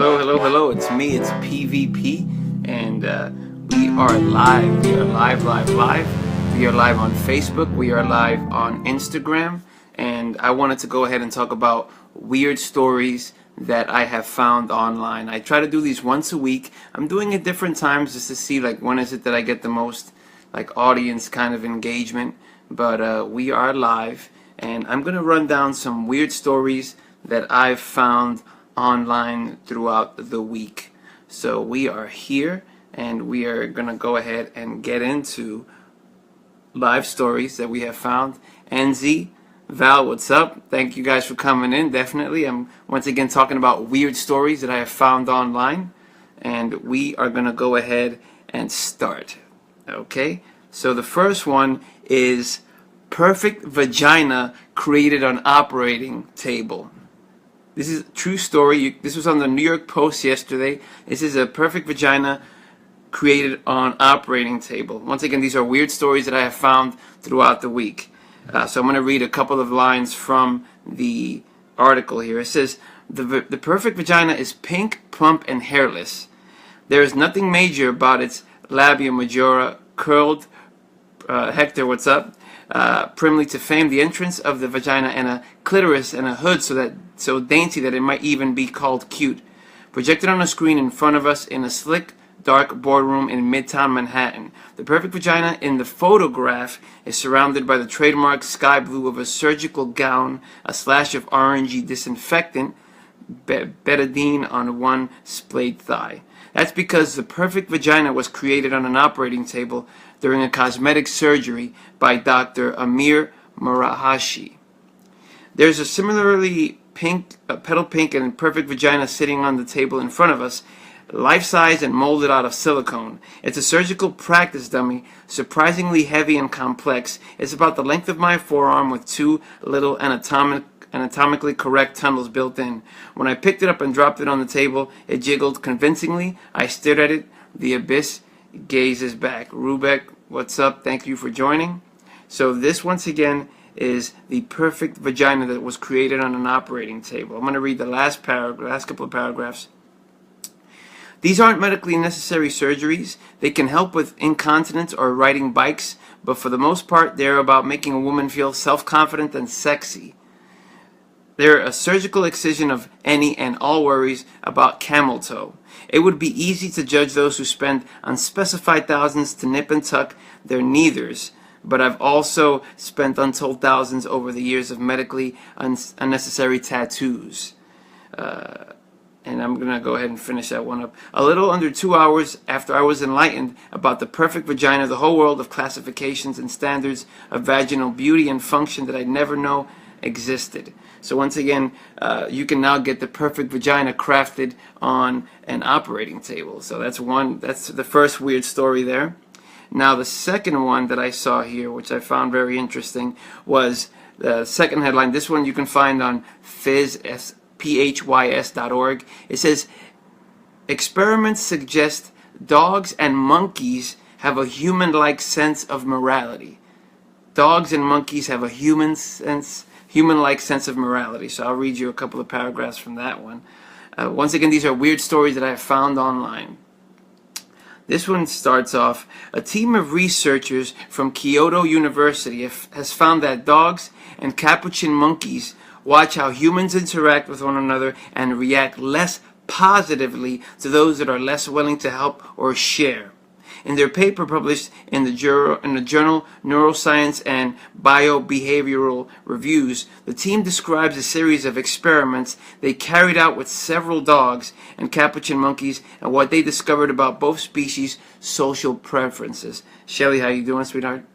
Hello, hello, hello. It's me. It's PvP, and we are live. We are live. We are live on Facebook. We are live on Instagram, and I wanted to go ahead and talk about weird stories that I have found online. I try to do these once a week. I'm doing it different times just to see when is it that I get the most audience kind of engagement. But we are live, and I'm gonna run down some weird stories that I've found online throughout the week. So we are here, and we are gonna go ahead and get into live stories that we have found. NZ, Val, what's up? Thank you guys for coming in. Definitely, I'm once again talking about weird stories that I have found online, and we are gonna go ahead and start. Okay, so the first one is perfect vagina created on operating table. This is a true story. This was on the New York Post yesterday. This is a perfect vagina created on operating table. Once again, these are weird stories that I have found throughout the week. So I'm going to read a couple of lines from the article here. It says, the perfect vagina is pink, plump, and hairless. There is nothing major about its labia majora, curled, Hector, what's up? Primly to fame, the entrance of the vagina and a clitoris and a hood so dainty that it might even be called cute. Projected on a screen in front of us in a slick, dark boardroom in Midtown Manhattan. The perfect vagina in the photograph is surrounded by the trademark sky blue of a surgical gown, a slash of orangey disinfectant, betadine on one splayed thigh. That's because the perfect vagina was created on an operating table during a cosmetic surgery by Dr. Amir Marahashi. There's a similarly pink, petal pink and perfect vagina sitting on the table in front of us, life-size and molded out of silicone. It's a surgical practice dummy, surprisingly heavy and complex. It's about the length of my forearm with two little anatomically correct tunnels built in. When I picked it up and dropped it on the table, it jiggled convincingly. I stared at it. The abyss gazes back. Rubek, what's up? Thank you for joining. So this, once again, is the perfect vagina that was created on an operating table. I'm going to read the last couple of paragraphs. These aren't medically necessary surgeries. They can help with incontinence or riding bikes, but for the most part, they're about making a woman feel self-confident and sexy. They're a surgical excision of any and all worries about camel toe. It would be easy to judge those who spend unspecified thousands to nip and tuck their neithers, but I've also spent untold thousands over the years of medically unnecessary tattoos. And I'm going to go ahead and finish that one up. A little under 2 hours after I was enlightened about the perfect vagina, the whole world of classifications and standards of vaginal beauty and function that I'd never know existed. So once again, you can now get the perfect vagina crafted on an operating table. So that's the first weird story there. Now the second one that I saw here, which I found very interesting, was the second headline. This one you can find on phys.org. It says, experiments suggest dogs and monkeys have a human-like sense of morality. Dogs and monkeys have a human-like sense of morality. So I'll read you a couple of paragraphs from that one. Once again, these are weird stories that I have found online. This one starts off, a team of researchers from Kyoto University has found that dogs and capuchin monkeys watch how humans interact with one another and react less positively to those that are less willing to help or share. In their paper published in the journal Neuroscience and Biobehavioral Reviews, the team describes a series of experiments they carried out with several dogs and capuchin monkeys and what they discovered about both species' social preferences. Shelly, how you doing, sweetheart?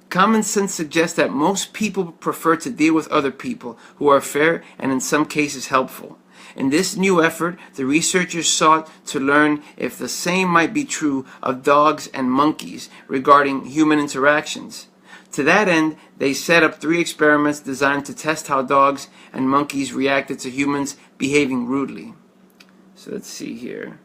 Common sense suggests that most people prefer to deal with other people who are fair and in some cases helpful. In this new effort, the researchers sought to learn if the same might be true of dogs and monkeys regarding human interactions. To that end, they set up 3 experiments designed to test how dogs and monkeys reacted to humans behaving rudely. So let's see here.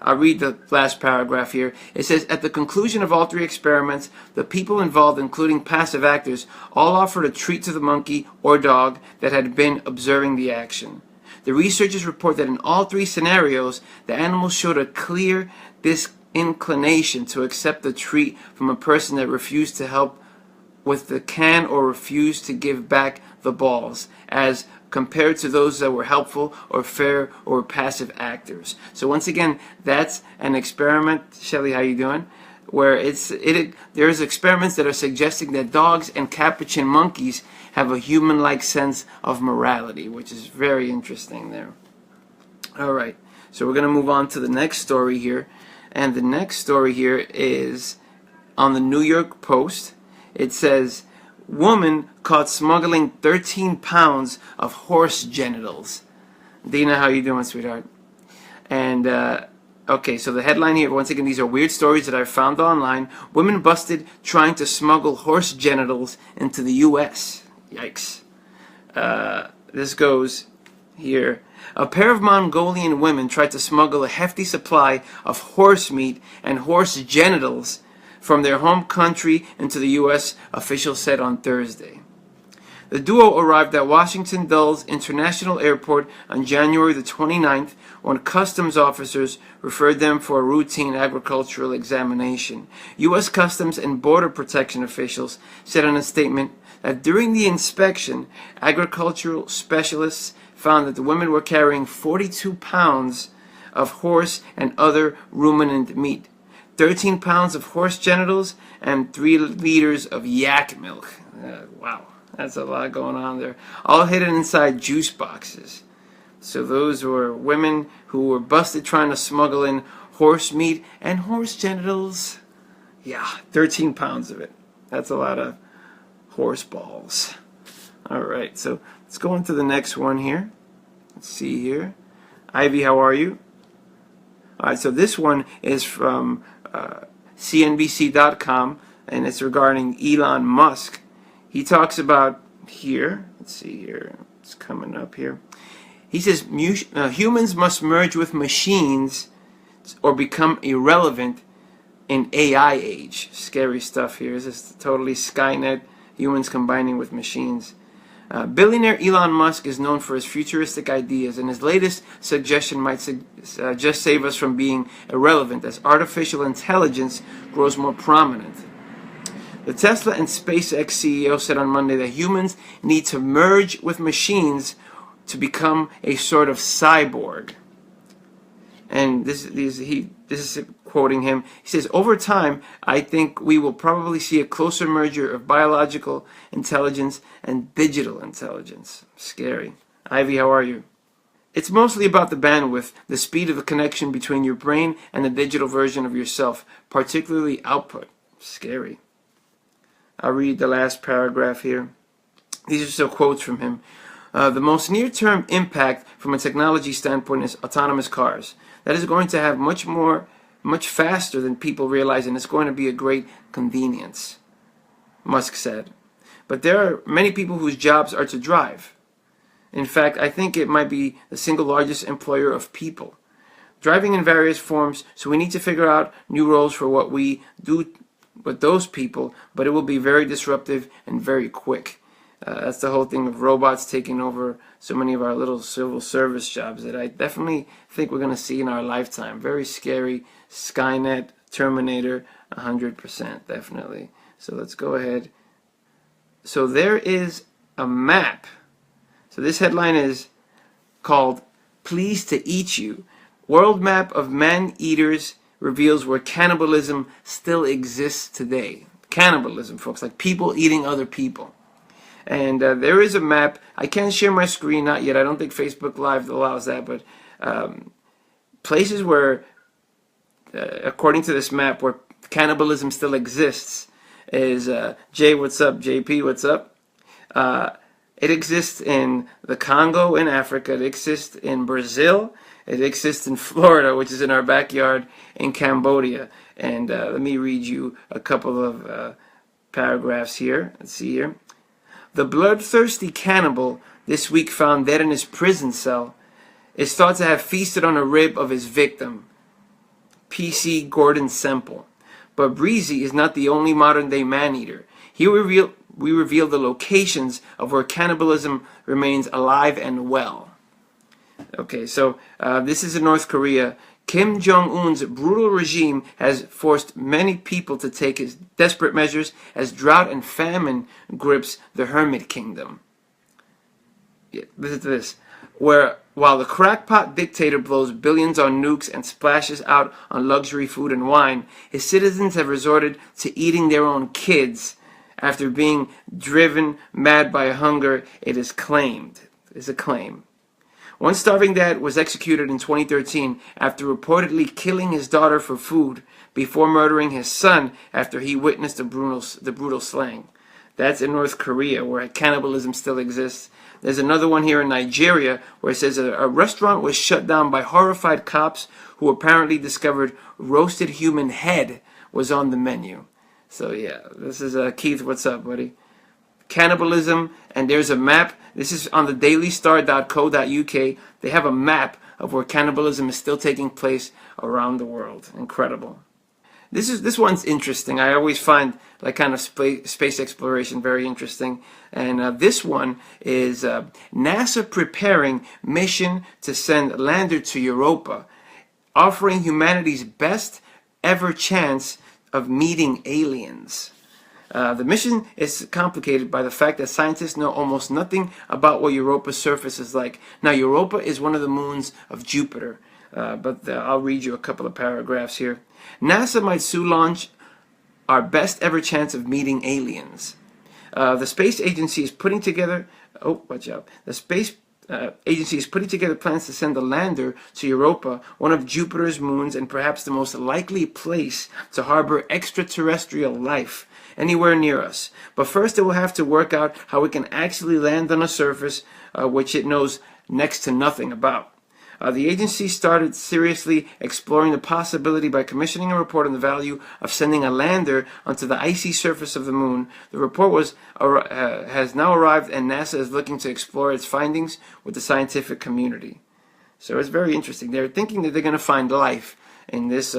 I'll read the last paragraph here. It says, at the conclusion of all 3 experiments, the people involved, including passive actors, all offered a treat to the monkey or dog that had been observing the action. The researchers report that in all three scenarios, the animals showed a clear disinclination to accept the treat from a person that refused to help with the can or refused to give back the balls, as compared to those that were helpful or fair or passive actors. So once again, that's an experiment. Shelly, how you doing? Where there's experiments that are suggesting that dogs and capuchin monkeys have a human-like sense of morality, which is very interesting there. All right, so we're going to move on to the next story here. And the next story here is on the New York Post. It says, woman caught smuggling 13 pounds of horse genitals. Dina, how you doing, sweetheart? And, okay, so the headline here, once again, these are weird stories that I found online. Women busted trying to smuggle horse genitals into the U.S. Yikes. This goes here. A pair of Mongolian women tried to smuggle a hefty supply of horse meat and horse genitals from their home country into the U.S., officials said on Thursday. The duo arrived at Washington Dulles International Airport on January the 29th when customs officers referred them for a routine agricultural examination. U.S. Customs and Border Protection officials said in a statement that during the inspection, agricultural specialists found that the women were carrying 42 pounds of horse and other ruminant meat, 13 pounds of horse genitals, and 3 liters of yak milk. Wow, that's a lot going on there. All hidden inside juice boxes. So those were women who were busted trying to smuggle in horse meat and horse genitals. Yeah, 13 pounds of it. That's a lot of horse balls. All right, so let's go on to the next one here. Let's see here. Ivy, how are you? All right, so this one is from CNBC.com, and it's regarding Elon Musk. He talks about here, let's see here, it's coming up here. He says humans must merge with machines or become irrelevant in AI age. Scary stuff here. This is totally Skynet, humans combining with machines. Billionaire Elon Musk is known for his futuristic ideas, and his latest suggestion might just save us from being irrelevant as artificial intelligence grows more prominent. The Tesla and SpaceX CEO said on Monday that humans need to merge with machines to become a sort of cyborg. And this is quoting him. He says, over time, I think we will probably see a closer merger of biological intelligence and digital intelligence. Scary. Ivy, how are you? It's mostly about the bandwidth, the speed of the connection between your brain and the digital version of yourself, particularly output. Scary. I'll read the last paragraph here. These are still quotes from him. The most near-term impact from a technology standpoint is autonomous cars. That is going to have much faster than people realize, and it's going to be a great convenience, Musk said. But there are many people whose jobs are to drive. In fact, I think it might be the single largest employer of people. Driving in various forms, so we need to figure out new roles for what we do with those people, but it will be very disruptive and very quick. That's the whole thing of robots taking over so many of our little civil service jobs that I definitely think we're going to see in our lifetime. Very scary. Skynet, Terminator, 100%, definitely. So let's go ahead. So there is a map. So this headline is called Pleased to Eat You. World Map of Man-Eaters reveals where cannibalism still exists today. Cannibalism, folks, like people eating other people. And there is a map. I can't share my screen, not yet. I don't think Facebook Live allows that, but places where, according to this map, where cannibalism still exists is, Jay, what's up? JP, what's up? It exists in the Congo in Africa. It exists in Brazil. It exists in Florida, which is in our backyard, in Cambodia. And let me read you a couple of paragraphs here. Let's see here. The bloodthirsty cannibal, this week found dead in his prison cell, is thought to have feasted on a rib of his victim, P.C. Gordon Semple. But Breezy is not the only modern-day man-eater. Here we reveal the locations of where cannibalism remains alive and well. Okay, so this is in North Korea. Kim Jong-un's brutal regime has forced many people to take his desperate measures as drought and famine grips the Hermit Kingdom. Yeah, listen to this. While the crackpot dictator blows billions on nukes and splashes out on luxury food and wine, his citizens have resorted to eating their own kids after being driven mad by hunger, it is claimed. Is a claim. One starving dad was executed in 2013 after reportedly killing his daughter for food before murdering his son after he witnessed the brutal slaying. That's in North Korea, where cannibalism still exists. There's another one here in Nigeria where it says a restaurant was shut down by horrified cops who apparently discovered roasted human head was on the menu. So yeah, this is Keith. What's up, buddy? Cannibalism, and there's a map. This is on the dailystar.co.uk. They have a map of where cannibalism is still taking place around the world. Incredible. This one's interesting. I always find like kind of space exploration very interesting. And this one is NASA preparing mission to send lander to Europa, offering humanity's best ever chance of meeting aliens. The mission is complicated by the fact that scientists know almost nothing about what Europa's surface is like. Now, Europa is one of the moons of Jupiter, but I'll read you a couple of paragraphs here. NASA might soon launch our best ever chance of meeting aliens. The space agency is putting together. Oh, watch out! The space agency is putting together plans to send a lander to Europa, one of Jupiter's moons and perhaps the most likely place to harbor extraterrestrial life anywhere near us. But first it will have to work out how it can actually land on a surface which it knows next to nothing about. The agency started seriously exploring the possibility by commissioning a report on the value of sending a lander onto the icy surface of the moon. The report has now arrived, and NASA is looking to explore its findings with the scientific community. So it's very interesting. They're thinking that they're going to find life in this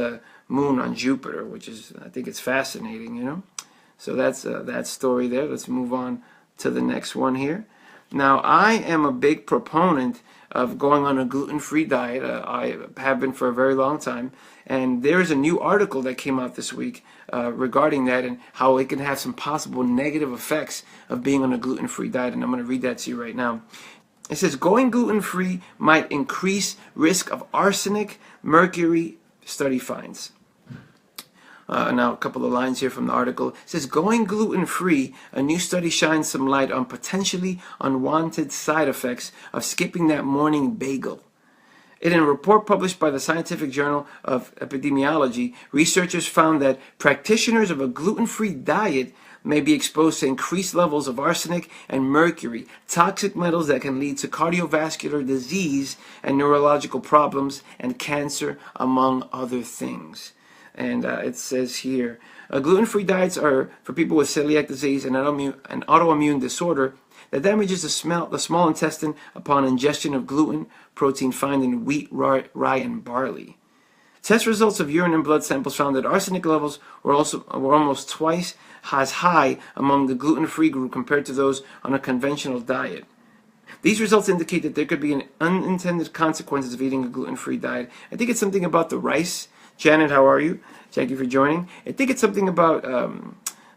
moon on Jupiter, which is, I think it's fascinating, you know. So that's that story there. Let's move on to the next one here. Now, I am a big proponent of going on a gluten-free diet. I have been for a very long time. And there is a new article that came out this week regarding that and how it can have some possible negative effects of being on a gluten-free diet. And I'm going to read that to you right now. It says, going gluten-free might increase risk of arsenic, mercury, study finds. Now, a couple of lines here from the article. It says, going gluten-free, a new study shines some light on potentially unwanted side effects of skipping that morning bagel. In a report published by the Scientific Journal of Epidemiology, researchers found that practitioners of a gluten-free diet may be exposed to increased levels of arsenic and mercury, toxic metals that can lead to cardiovascular disease and neurological problems and cancer, among other things. And it says here, gluten-free diets are for people with celiac disease and an autoimmune disorder that damages the small intestine upon ingestion of gluten, protein found in wheat, rye, and barley. Test results of urine and blood samples found that arsenic levels were almost twice as high among the gluten-free group compared to those on a conventional diet. These results indicate that there could be unintended consequences of eating a gluten-free diet. I think it's something about the rice. Janet, how are you? Thank you for joining. I think it's something about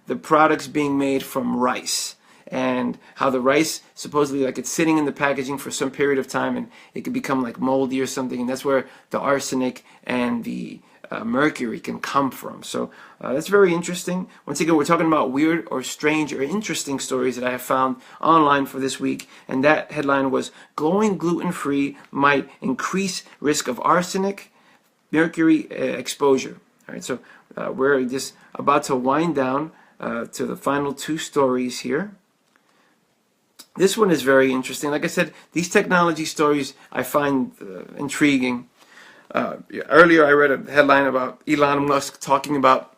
the products being made from rice and how the rice supposedly like it's sitting in the packaging for some period of time and it could become like moldy or something, and that's where the arsenic and the mercury can come from. So that's very interesting. Once again, we're talking about weird or strange or interesting stories that I have found online for this week, and that headline was going gluten-free might increase risk of arsenic, mercury exposure. All right, so we're just about to wind down to the final two stories here. This one is very interesting. Like I said, these technology stories I find intriguing. Earlier I read a headline about Elon Musk talking about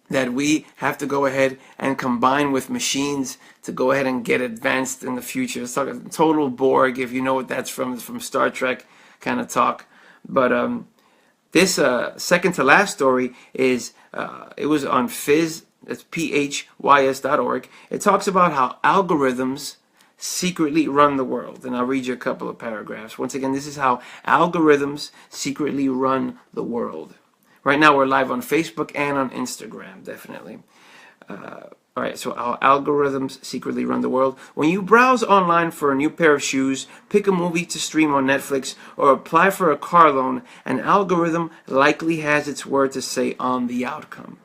that we have to go ahead and combine with machines to go ahead and get advanced in the future. It's talking total Borg, if you know what that's from. It's from Star Trek kind of talk. But this second to last story is, it was on Phys, that's phys.org. It talks about how algorithms secretly run the world. And I'll read you a couple of paragraphs. Once again, this is how algorithms secretly run the world. Right now we're live on Facebook and on Instagram, definitely. All right, so how algorithms secretly run the world. When you browse online for a new pair of shoes, pick a movie to stream on Netflix, or apply for a car loan, an algorithm likely has its word to say on the outcome.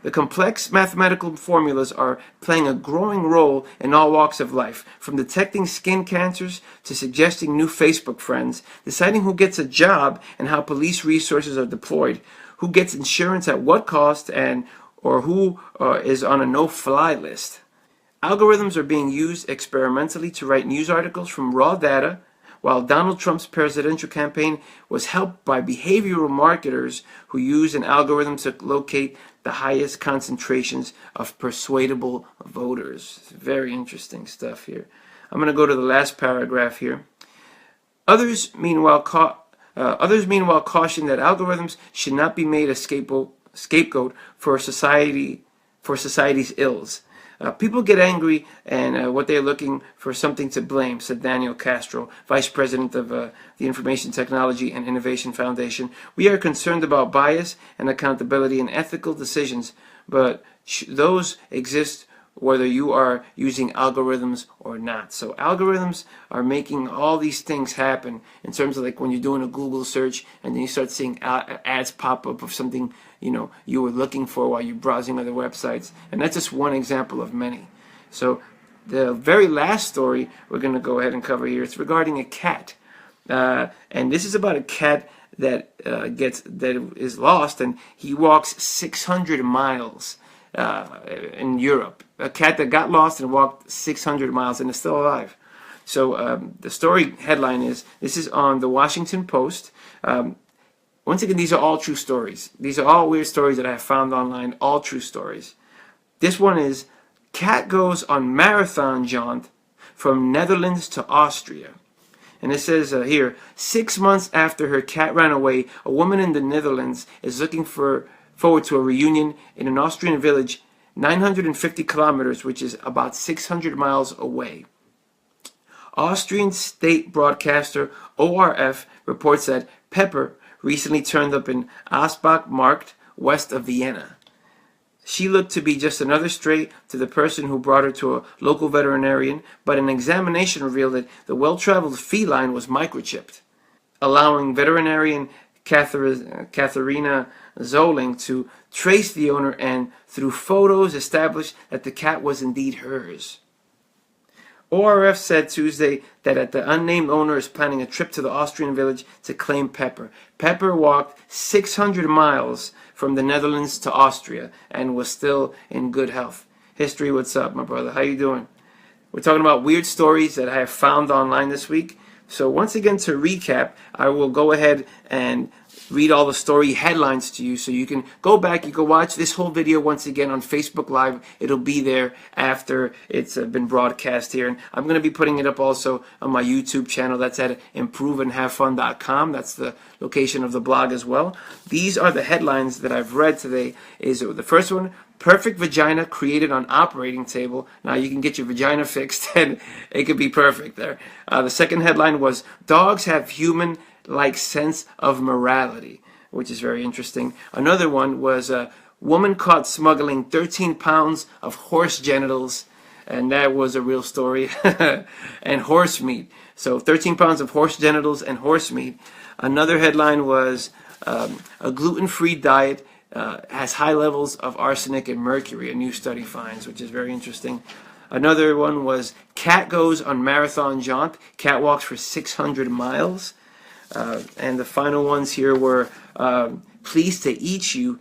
The complex mathematical formulas are playing a growing role in all walks of life, from detecting skin cancers to suggesting new Facebook friends, deciding who gets a job and how police resources are deployed, who gets insurance at what cost, and or who is on a no-fly list. Algorithms are being used experimentally to write news articles from raw data, while Donald Trump's presidential campaign was helped by behavioral marketers who use an algorithm to locate the highest concentrations of persuadable voters. Very interesting stuff here. I'm going to go to the last paragraph here. Others, meanwhile, caution that algorithms should not be made a scapegoat for society's ills. People get angry, and what they're looking for something to blame, said Daniel Castro, Vice President of the Information Technology and Innovation Foundation. We are concerned about bias and accountability in ethical decisions, but those exist whether you are using algorithms or not. So algorithms are making all these things happen in terms of like when you're doing a Google search and then you start seeing ads pop up of something you were looking for while you're browsing other websites. And that's just one example of many. So the very last story we're going to go ahead and cover here is regarding a cat. And this is about a cat that is lost, and he walks 600 miles in Europe. A cat that got lost and walked 600 miles and is still alive. So the story headline is, this is on the Washington Post. Once again, these are all true stories. These are all weird stories that I have found online, all true stories. This one is, cat goes on marathon jaunt from Netherlands to Austria. And it says here, 6 months after her cat ran away, a woman in the Netherlands is looking forward to a reunion in an Austrian village 950 kilometers, which is about 600 miles away. Austrian state broadcaster ORF reports that Pepper recently turned up in Asbach Markt, west of Vienna. She looked to be just another stray to the person who brought her to a local veterinarian, but an examination revealed that the well-traveled feline was microchipped, allowing veterinarian Katharina Zoling to trace the owner and, through photos, establish that the cat was indeed hers. ORF said Tuesday that the unnamed owner is planning a trip to the Austrian village to claim Pepper. Pepper walked 600 miles from the Netherlands to Austria and was still in good health. History, what's up, my brother? How you doing? We're talking about weird stories that I have found online this week. So once again, to recap, I will go ahead and read all the story headlines to you so you can go back, you can watch this whole video once again on Facebook Live. It'll be there after it's been broadcast here. And I'm going to be putting it up also on my YouTube channel. That's at improveandhavefun.com. That's the location of the blog as well. These are the headlines that I've read today. Is the first one, perfect vagina created on operating table. Now you can get your vagina fixed and it could be perfect there. The second headline was, dogs have human-like sense of morality, which is very interesting. Another one was, a woman caught smuggling 13 pounds of horse genitals, and that was a real story, and horse meat. So 13 pounds of horse genitals and horse meat. Another headline was, a gluten-free diet has high levels of arsenic and mercury, a new study finds, which is very interesting. Another one was, cat goes on marathon jaunt, cat walks for 600 miles. And the final ones here were, pleased to eat you.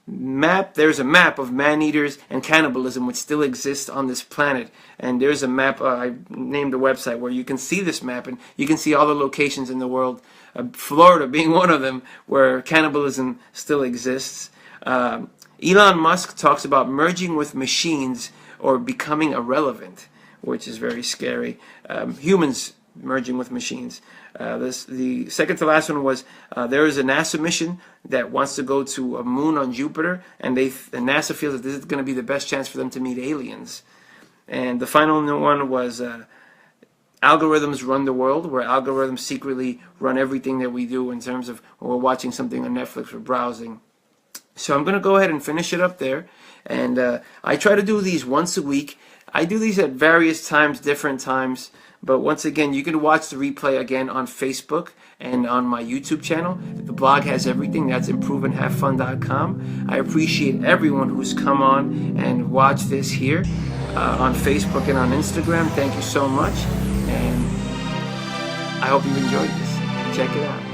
There's a map of man-eaters and cannibalism which still exists on this planet. And there's a map, I named a website where you can see this map and you can see all the locations in the world, Florida being one of them, where cannibalism still exists. Elon Musk talks about merging with machines or becoming irrelevant, which is very scary. Humans merging with machines. The second to last one was, there is a NASA mission that wants to go to a moon on Jupiter, and NASA feels that this is going to be the best chance for them to meet aliens. And the final one was algorithms run the world, where algorithms secretly run everything that we do in terms of when we're watching something on Netflix or browsing. So I'm going to go ahead and finish it up there. And I try to do these once a week. I do these at various times, different times. But once again, you can watch the replay again on Facebook and on my YouTube channel. The blog has everything. That's improveandhavefun.com. I appreciate everyone who's come on and watched this here on Facebook and on Instagram. Thank you so much. And I hope you enjoyed this. Check it out.